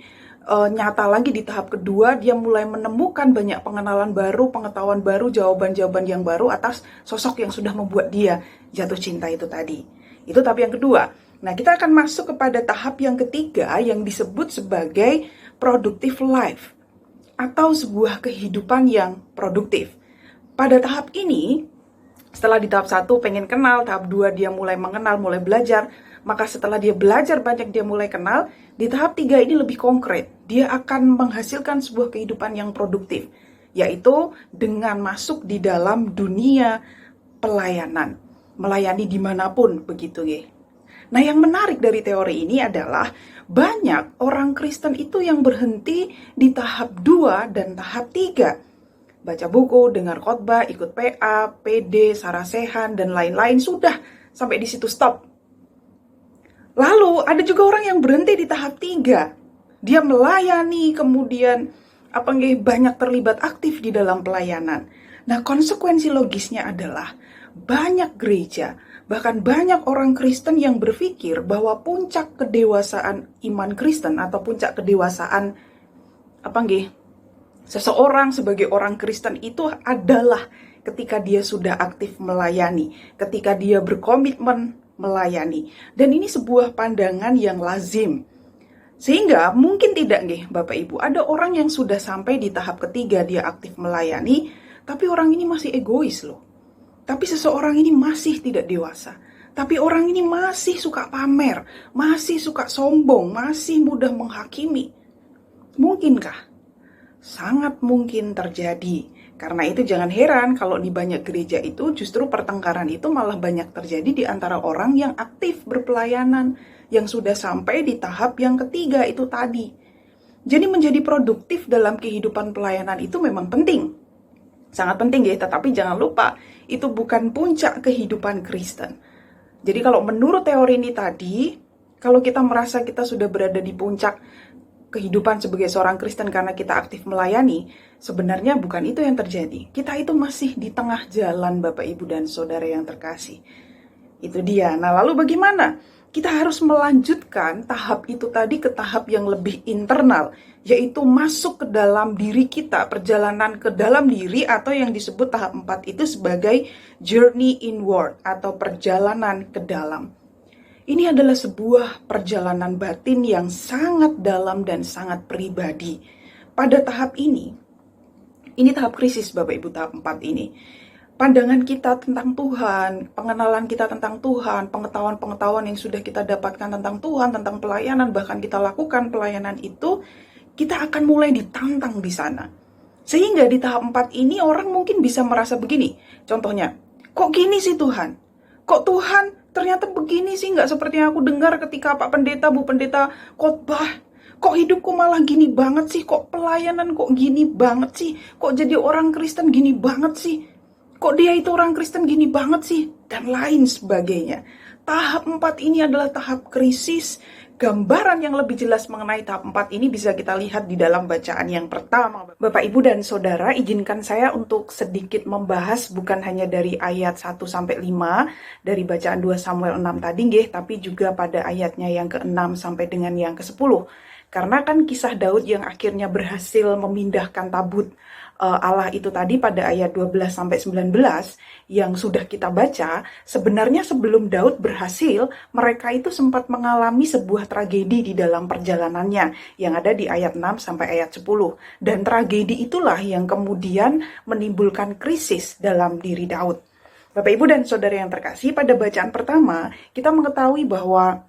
nyata lagi di tahap kedua, dia mulai menemukan banyak pengenalan baru, pengetahuan baru, jawaban-jawaban yang baru atas sosok yang sudah membuat dia jatuh cinta itu tadi. Itu tahap yang kedua. Nah, kita akan masuk kepada tahap yang ketiga yang disebut sebagai productive life atau sebuah kehidupan yang produktif. Pada tahap ini, setelah di tahap 1 pengen kenal, tahap 2 dia mulai mengenal, mulai belajar, maka setelah dia belajar banyak dia mulai kenal, di tahap 3 ini lebih konkret. Dia akan menghasilkan sebuah kehidupan yang produktif, yaitu dengan masuk di dalam dunia pelayanan. Melayani dimanapun, begitu ya. Nah, yang menarik dari teori ini adalah banyak orang Kristen itu yang berhenti di tahap 2 dan tahap 3. Baca buku, dengar khotbah, ikut PA, PD, sarasehan, dan lain-lain, sudah sampai di situ stop. Lalu ada juga orang yang berhenti di tahap 3. Dia melayani, kemudian banyak terlibat aktif di dalam pelayanan. Nah, konsekuensi logisnya adalah banyak gereja, bahkan banyak orang Kristen yang berpikir bahwa puncak kedewasaan iman Kristen atau puncak kedewasaan seseorang sebagai orang Kristen itu adalah ketika dia sudah aktif melayani, ketika dia berkomitmen melayani. Dan ini sebuah pandangan yang lazim. Sehingga mungkin tidak Bapak Ibu, ada orang yang sudah sampai di tahap ketiga dia aktif melayani, tapi orang ini masih egois loh. Tapi seseorang ini masih tidak dewasa. Tapi orang ini masih suka pamer, masih suka sombong, masih mudah menghakimi. Mungkinkah? Sangat mungkin terjadi. Karena itu jangan heran kalau di banyak gereja itu justru pertengkaran itu malah banyak terjadi di antara orang yang aktif berpelayanan, yang sudah sampai di tahap yang ketiga itu tadi. Jadi menjadi produktif dalam kehidupan pelayanan itu memang penting. Sangat penting tetapi jangan lupa, itu bukan puncak kehidupan Kristen. Jadi kalau menurut teori ini tadi, kalau kita merasa kita sudah berada di puncak kehidupan sebagai seorang Kristen karena kita aktif melayani, sebenarnya bukan itu yang terjadi. Kita itu masih di tengah jalan, Bapak, Ibu, dan Saudara yang terkasih. Itu dia. Nah, lalu bagaimana? Kita harus melanjutkan tahap itu tadi ke tahap yang lebih internal, yaitu masuk ke dalam diri kita, perjalanan ke dalam diri, atau yang disebut tahap 4 itu sebagai journey inward atau perjalanan ke dalam. Ini adalah sebuah perjalanan batin yang sangat dalam dan sangat pribadi. Pada tahap ini tahap krisis Bapak Ibu, tahap 4 ini. Pandangan kita tentang Tuhan, pengenalan kita tentang Tuhan, pengetahuan-pengetahuan yang sudah kita dapatkan tentang Tuhan, tentang pelayanan, bahkan kita lakukan pelayanan itu, kita akan mulai ditantang di sana. Sehingga di tahap 4 ini orang mungkin bisa merasa begini. Contohnya, kok gini sih Tuhan? Kok Tuhan ternyata begini sih, nggak seperti yang aku dengar ketika Pak Pendeta, Bu Pendeta khotbah. Kok hidupku malah gini banget sih? Kok pelayanan kok gini banget sih? Kok jadi orang Kristen gini banget sih? Kok dia itu orang Kristen gini banget sih? Dan lain sebagainya. Tahap 4 ini adalah tahap krisis. Gambaran yang lebih jelas mengenai tahap 4 ini bisa kita lihat di dalam bacaan yang pertama. Bapak, Ibu, dan Saudara, izinkan saya untuk sedikit membahas bukan hanya dari ayat 1-5 dari bacaan 2 Samuel 6 tadi, tapi juga pada ayatnya yang ke-6 sampai dengan yang ke-10. Karena kan kisah Daud yang akhirnya berhasil memindahkan tabut Allah itu tadi pada ayat 12-19 yang sudah kita baca, sebenarnya sebelum Daud berhasil, mereka itu sempat mengalami sebuah tragedi di dalam perjalanannya yang ada di ayat 6 sampai ayat 10. Dan tragedi itulah yang kemudian menimbulkan krisis dalam diri Daud. Bapak, Ibu, dan Saudara yang terkasih, pada bacaan pertama kita mengetahui bahwa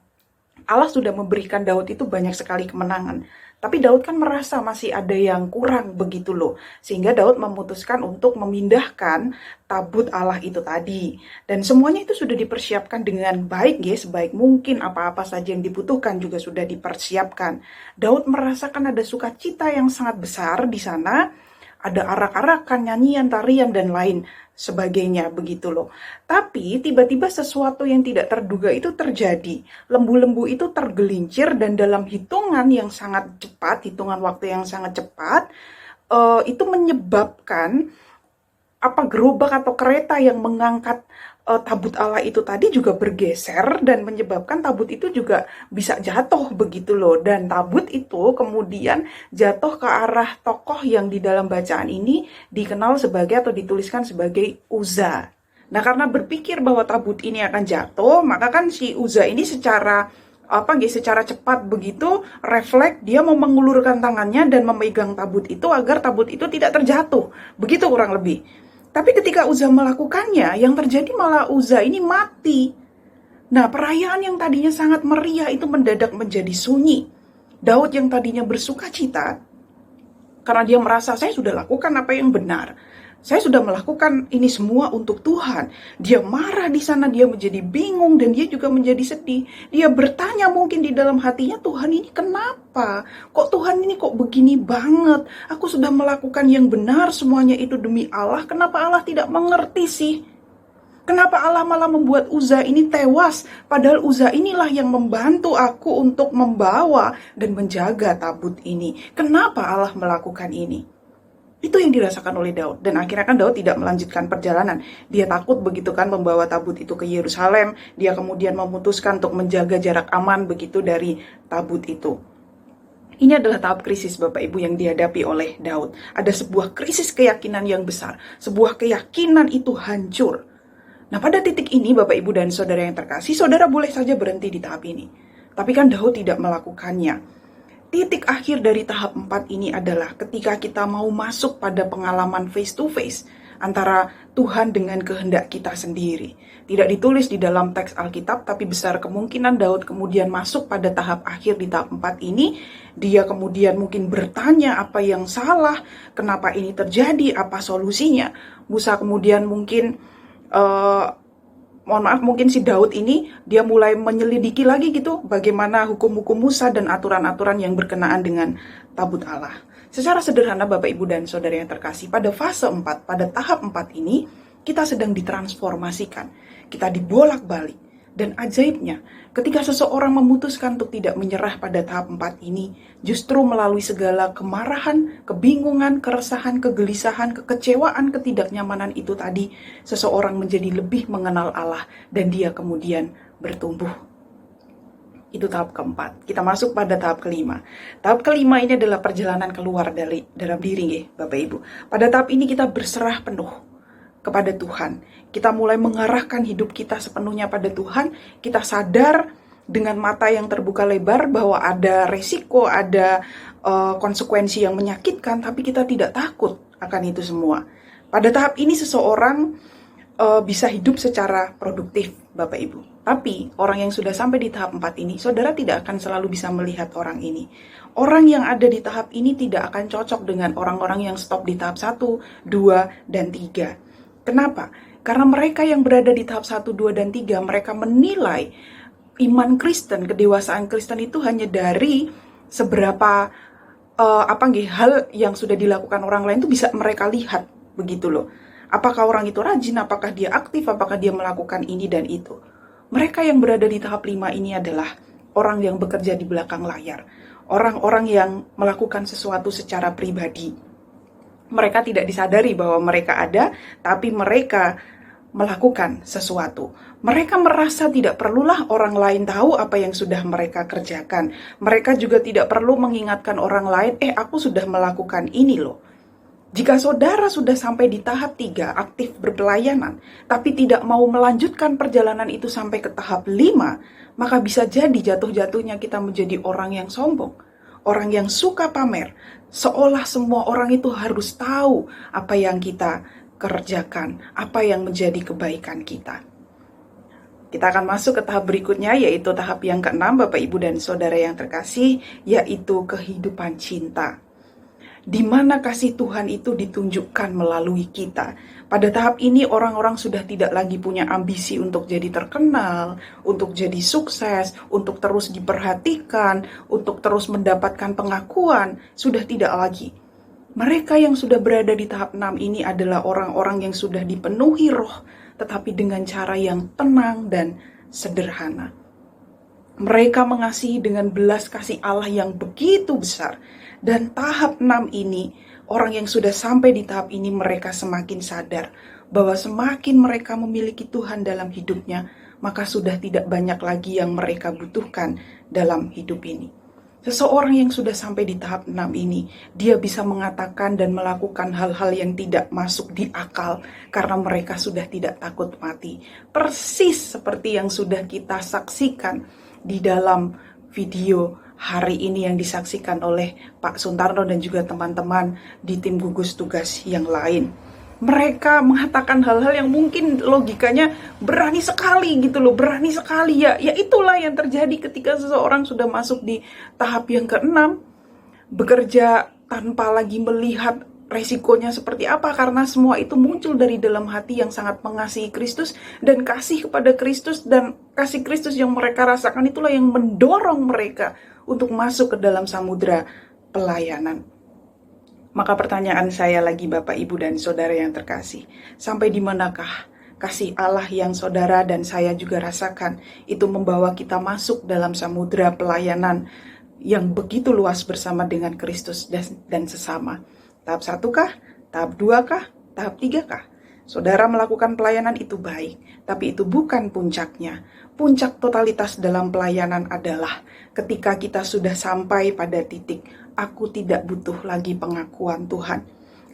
Allah sudah memberikan Daud itu banyak sekali kemenangan. Tapi Daud kan merasa masih ada yang kurang begitu loh. Sehingga Daud memutuskan untuk memindahkan tabut Allah itu tadi. Dan semuanya itu sudah dipersiapkan dengan baik sebaik mungkin. Apa-apa saja yang dibutuhkan juga sudah dipersiapkan. Daud merasakan ada sukacita yang sangat besar di sana. Ada arak-arakan, nyanyian, tarian, dan lain sebagainya begitu loh. Tapi tiba-tiba sesuatu yang tidak terduga itu terjadi. Lembu-lembu itu tergelincir dan dalam hitungan yang sangat cepat, hitungan waktu yang sangat cepat, itu menyebabkan gerobak atau kereta yang mengangkat tabut Allah itu tadi juga bergeser dan menyebabkan tabut itu juga bisa jatuh begitu loh. Dan tabut itu kemudian jatuh ke arah tokoh yang di dalam bacaan ini dikenal sebagai atau dituliskan sebagai Uza. Nah, karena berpikir bahwa tabut ini akan jatuh, maka kan si Uza ini secara cepat begitu refleks, dia mau mengulurkan tangannya dan memegang tabut itu agar tabut itu tidak terjatuh. Begitu kurang lebih. Tapi ketika Uza melakukannya, yang terjadi malah Uza ini mati. Nah, perayaan yang tadinya sangat meriah itu mendadak menjadi sunyi. Daud yang tadinya bersuka cita, karena dia merasa saya sudah lakukan apa yang benar. Saya sudah melakukan ini semua untuk Tuhan. Dia marah di sana, dia menjadi bingung dan dia juga menjadi sedih. Dia bertanya mungkin di dalam hatinya, Tuhan ini kenapa? Kok Tuhan ini kok begini banget? Aku sudah melakukan yang benar semuanya itu demi Allah. Kenapa Allah tidak mengerti sih? Kenapa Allah malah membuat Uza ini tewas? Padahal Uza inilah yang membantu aku untuk membawa dan menjaga tabut ini. Kenapa Allah melakukan ini? Itu yang dirasakan oleh Daud. Dan akhirnya kan Daud tidak melanjutkan perjalanan. Dia takut begitu kan membawa tabut itu ke Yerusalem. Dia kemudian memutuskan untuk menjaga jarak aman begitu dari tabut itu. Ini adalah tahap krisis Bapak Ibu yang dihadapi oleh Daud. Ada sebuah krisis keyakinan yang besar. Sebuah keyakinan itu hancur. Nah, pada titik ini Bapak Ibu dan Saudara yang terkasih, Saudara boleh saja berhenti di tahap ini. Tapi kan Daud tidak melakukannya. Titik akhir dari tahap 4 ini adalah ketika kita mau masuk pada pengalaman face to face antara Tuhan dengan kehendak kita sendiri. Tidak ditulis di dalam teks Alkitab, tapi besar kemungkinan Daud kemudian masuk pada tahap akhir di tahap 4 ini. Dia kemudian mungkin bertanya apa yang salah, kenapa ini terjadi, apa solusinya. Musa kemudian mungkin mungkin si Daud ini dia mulai menyelidiki lagi gitu bagaimana hukum-hukum Musa dan aturan-aturan yang berkenaan dengan tabut Allah. Secara sederhana Bapak Ibu dan Saudara yang terkasih, pada fase 4, pada tahap 4 ini kita sedang ditransformasikan, kita dibolak-balik. Dan ajaibnya, ketika seseorang memutuskan untuk tidak menyerah pada tahap 4 ini, justru melalui segala kemarahan, kebingungan, keresahan, kegelisahan, kekecewaan, ketidaknyamanan itu tadi, seseorang menjadi lebih mengenal Allah dan dia kemudian bertumbuh. Itu tahap keempat. Kita masuk pada tahap kelima. Tahap kelima ini adalah perjalanan keluar dari dalam diri, Bapak Ibu. Pada tahap ini kita berserah penuh kepada Tuhan. Kita mulai mengarahkan hidup kita sepenuhnya pada Tuhan. Kita sadar dengan mata yang terbuka lebar bahwa ada resiko, ada konsekuensi yang menyakitkan, tapi kita tidak takut akan itu semua. Pada tahap ini seseorang bisa hidup secara produktif, Bapak Ibu. Tapi orang yang sudah sampai di tahap 4 ini, saudara tidak akan selalu bisa melihat orang ini. Orang yang ada di tahap ini tidak akan cocok dengan orang-orang yang stop di tahap 1, 2, dan 3. Kenapa? Karena mereka yang berada di tahap 1, 2, dan 3, mereka menilai iman Kristen, kedewasaan Kristen itu hanya dari seberapa hal yang sudah dilakukan orang lain itu bisa mereka lihat, begitu loh. Apakah orang itu rajin, apakah dia aktif, apakah dia melakukan ini dan itu. Mereka yang berada di tahap 5 ini adalah orang yang bekerja di belakang layar. Orang-orang yang melakukan sesuatu secara pribadi. Mereka tidak disadari bahwa mereka ada, tapi mereka melakukan sesuatu. Mereka merasa tidak perlulah orang lain tahu apa yang sudah mereka kerjakan. Mereka juga tidak perlu mengingatkan orang lain, aku sudah melakukan ini loh. Jika saudara sudah sampai di tahap 3, aktif berpelayanan, tapi tidak mau melanjutkan perjalanan itu sampai ke tahap 5, maka bisa jadi jatuh-jatuhnya kita menjadi orang yang sombong, orang yang suka pamer, seolah semua orang itu harus tahu apa yang kita kerjakan, apa yang menjadi kebaikan kita. Kita akan masuk ke tahap berikutnya, yaitu tahap yang ke-6, Bapak, Ibu, dan Saudara yang terkasih, yaitu kehidupan cinta. Di mana kasih Tuhan itu ditunjukkan melalui kita. Pada tahap ini orang-orang sudah tidak lagi punya ambisi untuk jadi terkenal, untuk jadi sukses, untuk terus diperhatikan, untuk terus mendapatkan pengakuan, sudah tidak lagi. Mereka yang sudah berada di tahap 6 ini adalah orang-orang yang sudah dipenuhi roh, tetapi dengan cara yang tenang dan sederhana. Mereka mengasihi dengan belas kasih Allah yang begitu besar. Dan tahap 6 ini, orang yang sudah sampai di tahap ini, mereka semakin sadar bahwa semakin mereka memiliki Tuhan dalam hidupnya, maka sudah tidak banyak lagi yang mereka butuhkan dalam hidup ini. Seseorang yang sudah sampai di tahap 6 ini, dia bisa mengatakan dan melakukan hal-hal yang tidak masuk di akal karena mereka sudah tidak takut mati. Persis seperti yang sudah kita saksikan di dalam video hari ini yang disaksikan oleh Pak Suntarno dan juga teman-teman di tim gugus tugas yang lain. Mereka mengatakan hal-hal yang mungkin logikanya berani sekali gitu loh, berani sekali ya. Ya itulah yang terjadi ketika seseorang sudah masuk di tahap yang ke-6, bekerja tanpa lagi melihat resikonya seperti apa, karena semua itu muncul dari dalam hati yang sangat mengasihi Kristus dan kasih kepada Kristus, dan kasih Kristus yang mereka rasakan itulah yang mendorong mereka untuk masuk ke dalam samudera pelayanan. Maka pertanyaan saya lagi, Bapak, Ibu, dan Saudara yang terkasih, sampai di manakah kasih Allah yang saudara dan saya juga rasakan itu membawa kita masuk dalam samudera pelayanan yang begitu luas bersama dengan Kristus dan sesama? Tahap 1 kah? Tahap 2 kah? Tahap 3 kah? Saudara melakukan pelayanan itu baik, tapi itu bukan puncaknya. Puncak totalitas dalam pelayanan adalah ketika kita sudah sampai pada titik, aku tidak butuh lagi pengakuan Tuhan.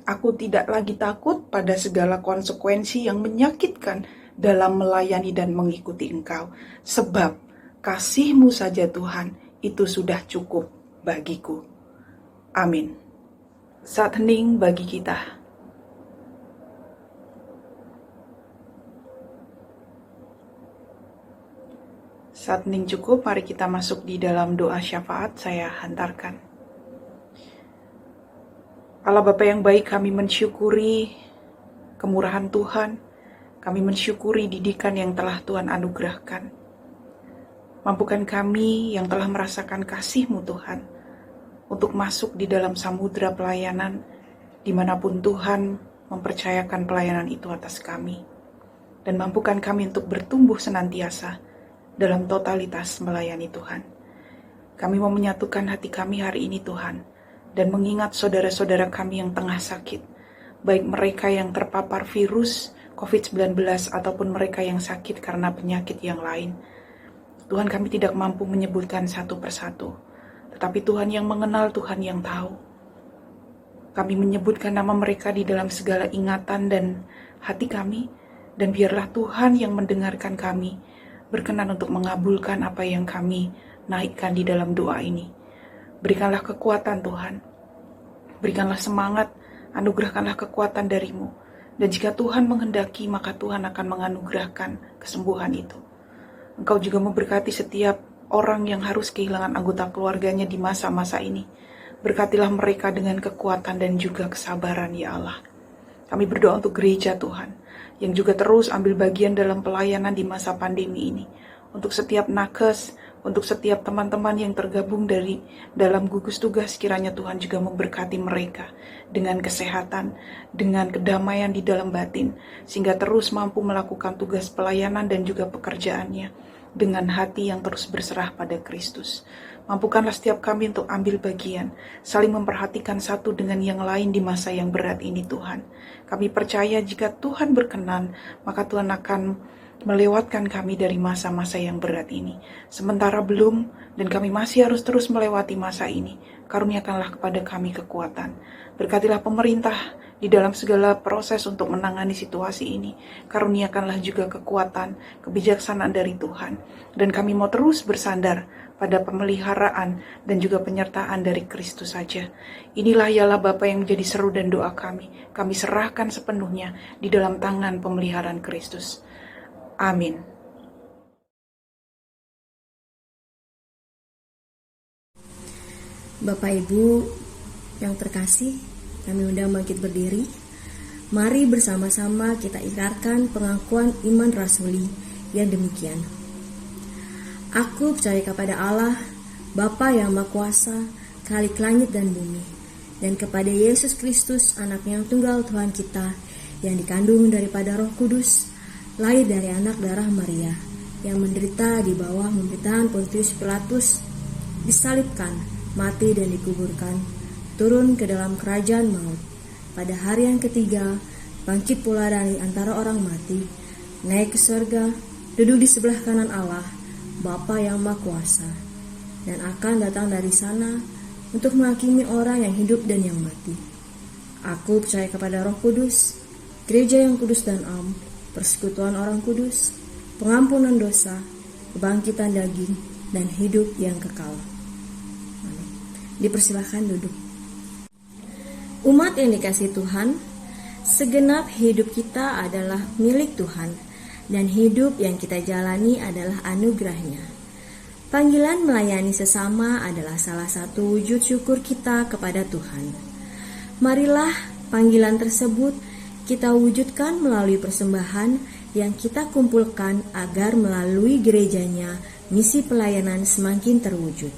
Aku tidak lagi takut pada segala konsekuensi yang menyakitkan dalam melayani dan mengikuti Engkau. Sebab kasih-Mu saja Tuhan, itu sudah cukup bagiku. Amin. Saat hening bagi kita. Saat hening cukup, mari kita masuk di dalam doa syafaat. Saya hantarkan. Allah Bapa yang baik, kami mensyukuri kemurahan Tuhan. Kami mensyukuri didikan yang telah Tuhan anugerahkan. Mampukan kami yang telah merasakan kasih-Mu Tuhan, untuk masuk di dalam samudera pelayanan, dimanapun Tuhan mempercayakan pelayanan itu atas kami. Dan mampukan kami untuk bertumbuh senantiasa dalam totalitas melayani Tuhan. Kami mau menyatukan hati kami hari ini Tuhan, dan mengingat saudara-saudara kami yang tengah sakit, baik mereka yang terpapar virus COVID-19 ataupun mereka yang sakit karena penyakit yang lain. Tuhan, kami tidak mampu menyebutkan satu persatu, tetapi Tuhan yang mengenal, Tuhan yang tahu. Kami menyebutkan nama mereka di dalam segala ingatan dan hati kami, dan biarlah Tuhan yang mendengarkan kami berkenan untuk mengabulkan apa yang kami naikkan di dalam doa ini. Berikanlah kekuatan Tuhan, berikanlah semangat, anugerahkanlah kekuatan dari-Mu, Dan jika Tuhan menghendaki, maka Tuhan akan menganugerahkan kesembuhan itu. Engkau juga memberkati setiap orang yang harus kehilangan anggota keluarganya di masa-masa ini. Berkatilah mereka dengan kekuatan dan juga kesabaran, ya Allah. Kami berdoa untuk gereja Tuhan, yang juga terus ambil bagian dalam pelayanan di masa pandemi ini. Untuk setiap nakes, untuk setiap teman-teman yang tergabung dalam gugus tugas, kiranya Tuhan juga memberkati mereka dengan kesehatan, dengan kedamaian di dalam batin, sehingga terus mampu melakukan tugas pelayanan dan juga pekerjaannya dengan hati yang terus berserah pada Kristus. Mampukanlah setiap kami untuk ambil bagian, saling memperhatikan satu dengan yang lain di masa yang berat ini Tuhan. Kami percaya jika Tuhan berkenan, maka Tuhan akan melewatkan kami dari masa-masa yang berat ini. Sementara belum, dan kami masih harus terus melewati masa ini, karuniakanlah kepada kami kekuatan. Berkatilah pemerintah di dalam segala proses untuk menangani situasi ini. Karuniakanlah juga kekuatan, kebijaksanaan dari Tuhan. Dan kami mau terus bersandar pada pemeliharaan dan juga penyertaan dari Kristus saja. Inilah ialah Bapa yang menjadi seru dan doa kami. Kami serahkan sepenuhnya di dalam tangan pemeliharaan Kristus. Amin. Bapak Ibu yang terkasih, kami undang bangkit berdiri. Mari bersama-sama kita ikrarkan pengakuan iman rasuli yang demikian. Aku percaya kepada Allah, Bapa yang Maha Kuasa, Khalik langit dan bumi, dan kepada Yesus Kristus, Anaknya yang tunggal Tuhan kita, yang dikandung daripada Roh Kudus, lahir dari anak darah Maria, yang menderita di bawah pemerintahan Pontius Pilatus, disalibkan, mati dan dikuburkan, turun ke dalam kerajaan maut. Pada hari yang ketiga, bangkit pula dari antara orang mati, naik ke surga, duduk di sebelah kanan Allah, Bapa yang Maha Kuasa, dan akan datang dari sana untuk menghakimi orang yang hidup dan yang mati. Aku percaya kepada Roh Kudus, gereja yang kudus dan am, persekutuan orang kudus, pengampunan dosa, kebangkitan daging, dan hidup yang kekal. Amin. Dipersilahkan duduk. Umat yang dikasihi Tuhan, segenap hidup kita adalah milik Tuhan, dan hidup yang kita jalani adalah anugerah-Nya. Panggilan melayani sesama adalah salah satu wujud syukur kita kepada Tuhan. Marilah panggilan tersebut kita wujudkan melalui persembahan yang kita kumpulkan agar melalui gerejanya misi pelayanan semakin terwujud.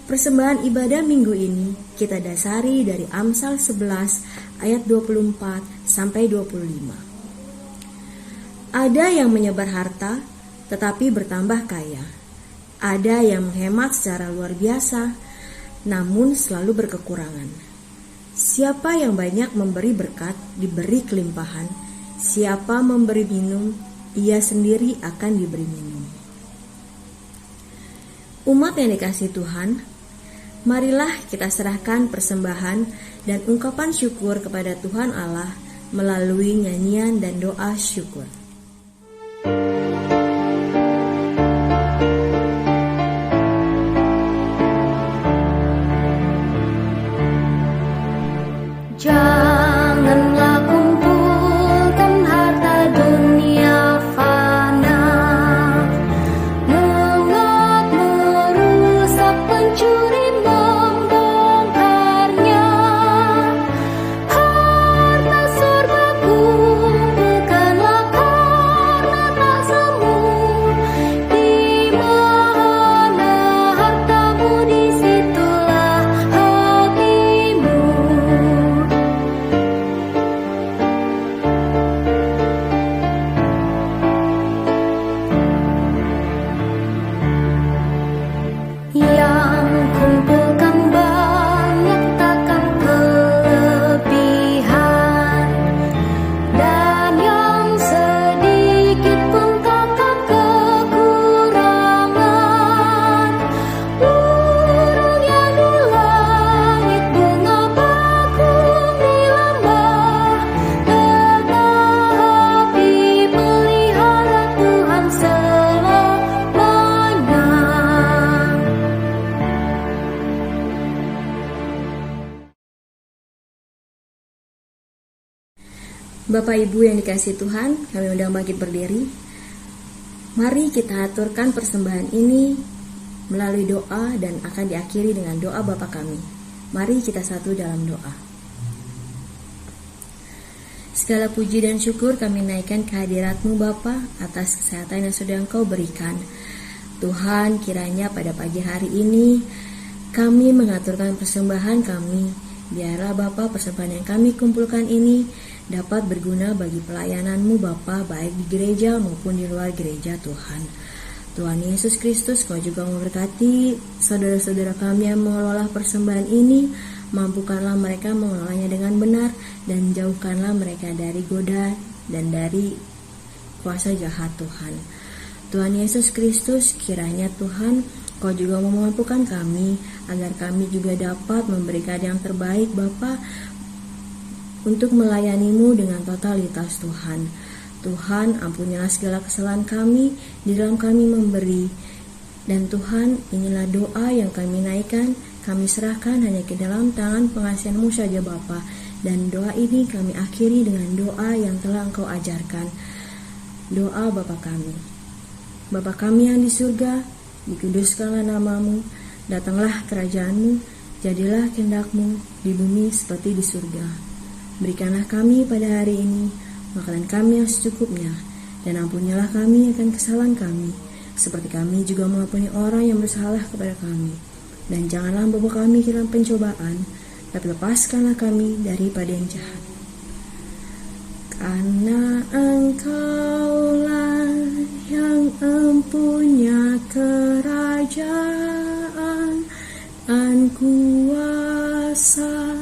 Persembahan ibadah minggu ini kita dasari dari Amsal 11 ayat 24 sampai 25. Ada yang menyebar harta tetapi bertambah kaya. Ada yang menghemat secara luar biasa namun selalu berkekurangan. Siapa yang banyak memberi berkat, diberi kelimpahan. Siapa memberi minum, ia sendiri akan diberi minum. Umat yang dikasihi Tuhan, marilah kita serahkan persembahan dan ungkapan syukur kepada Tuhan Allah melalui nyanyian dan doa syukur. Janganlah kumpulkan harta dunia fana, menguap merusak, pencuri membongkarnya. Harta surgaku bukanlah kau. Bapak Ibu yang dikasihi Tuhan, kami undang bangkit berdiri. Mari kita aturkan persembahan ini melalui doa dan akan diakhiri dengan doa Bapa kami. Mari kita satu dalam doa. Segala puji dan syukur kami naikkan kehadirat-Mu Bapa atas kesehatan yang sudah Engkau berikan. Tuhan, kiranya pada pagi hari ini kami mengaturkan persembahan kami. Biarlah Bapa, persembahan yang kami kumpulkan ini dapat berguna bagi pelayanan-Mu Bapa, baik di gereja maupun di luar gereja Tuhan. Tuhan Yesus Kristus, Kau juga memberkati saudara-saudara kami yang mengelola persembahan ini. Mampukanlah mereka mengelolanya dengan benar, dan jauhkanlah mereka dari goda dan dari kuasa jahat Tuhan. Tuhan Yesus Kristus, kiranya Tuhan, Kau juga memampukan kami, agar kami juga dapat memberikan yang terbaik Bapa, untuk melayani-Mu dengan totalitas Tuhan. Tuhan, ampunilah segala kesalahan kami di dalam kami memberi. Dan Tuhan, inilah doa yang kami naikkan, kami serahkan hanya ke dalam tangan pengasihan-Mu saja Bapa. Dan doa ini kami akhiri dengan doa yang telah Engkau ajarkan. Doa Bapa kami. Bapa kami yang di surga, dikuduskanlah nama-Mu, datanglah kerajaan-Mu, jadilah kehendak-Mu di bumi seperti di surga. Berikanlah kami pada hari ini makanan kami yang secukupnya, dan ampunilah kami akan kesalahan kami, seperti kami juga mengampuni orang yang bersalah kepada kami. Dan janganlah membawa kami ke dalam pencobaan, tapi lepaskanlah kami daripada yang jahat. Karena Engkaulah yang empunya kerajaan dan kuasa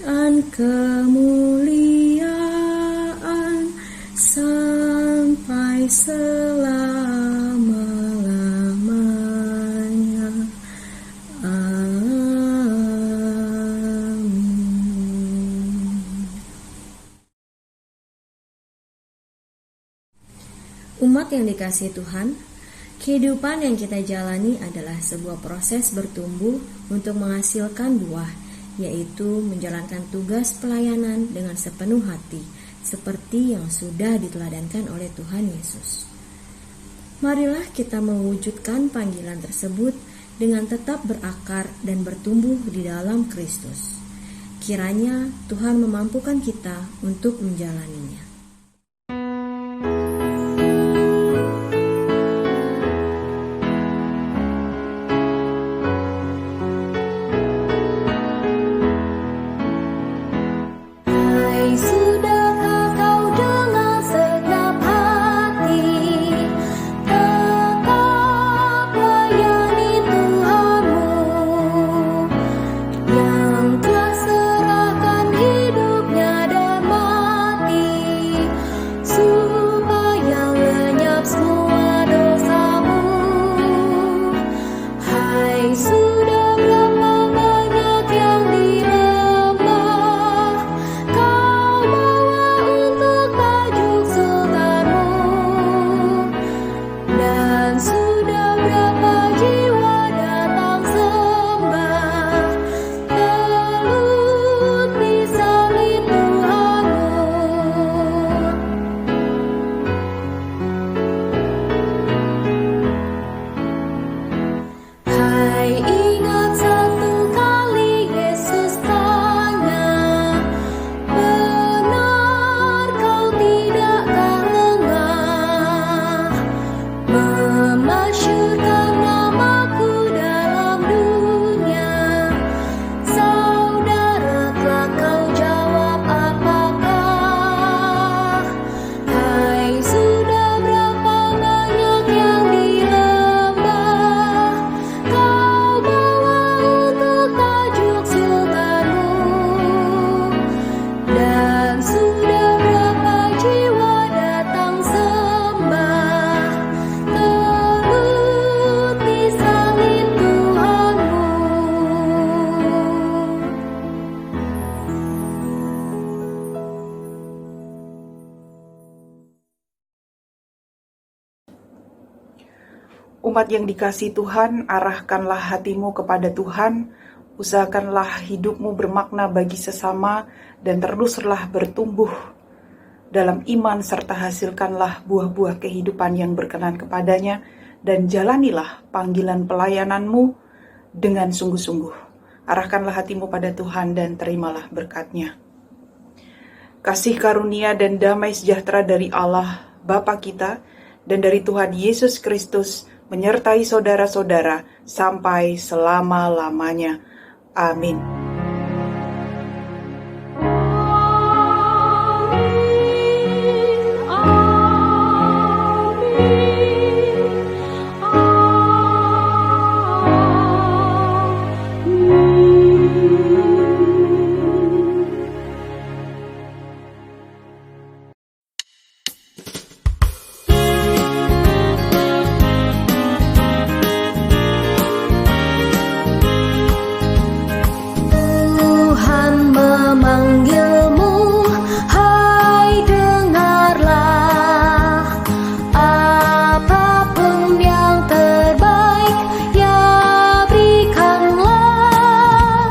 dan kemuliaan sampai selama-lamanya. Amin. Umat yang dikasihi Tuhan, kehidupan yang kita jalani adalah sebuah proses bertumbuh untuk menghasilkan buah, yaitu menjalankan tugas pelayanan dengan sepenuh hati, seperti yang sudah diteladankan oleh Tuhan Yesus. Marilah kita mewujudkan panggilan tersebut dengan tetap berakar dan bertumbuh di dalam Kristus. Kiranya Tuhan memampukan kita untuk menjalaninya. Umat yang dikasihi Tuhan, arahkanlah hatimu kepada Tuhan, usahakanlah hidupmu bermakna bagi sesama, dan teruslah bertumbuh dalam iman serta hasilkanlah buah-buah kehidupan yang berkenan kepadanya, dan jalanilah panggilan pelayananmu dengan sungguh-sungguh. Arahkanlah hatimu pada Tuhan dan terimalah berkat-Nya. Kasih karunia dan damai sejahtera dari Allah Bapa kita dan dari Tuhan Yesus Kristus menyertai saudara-saudara sampai selama-lamanya. Amin. Tuhan memanggilmu, hai dengarlah, apapun yang terbaik ya berikanlah,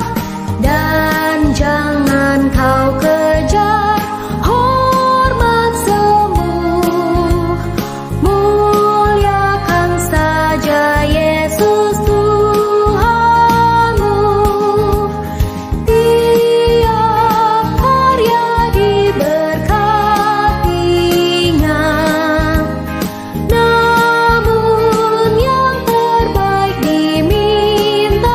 dan jangan kau kejar hormat semu, muliakan saja Yesus Tuhanmu. Tiap karya diberkatinya, namun yang terbaik dimintanya.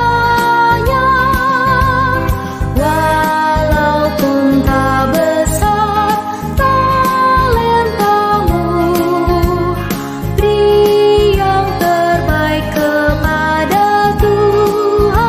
Walaupun tak besar talentamu, beri yang terbaik kepada Tuhanmu.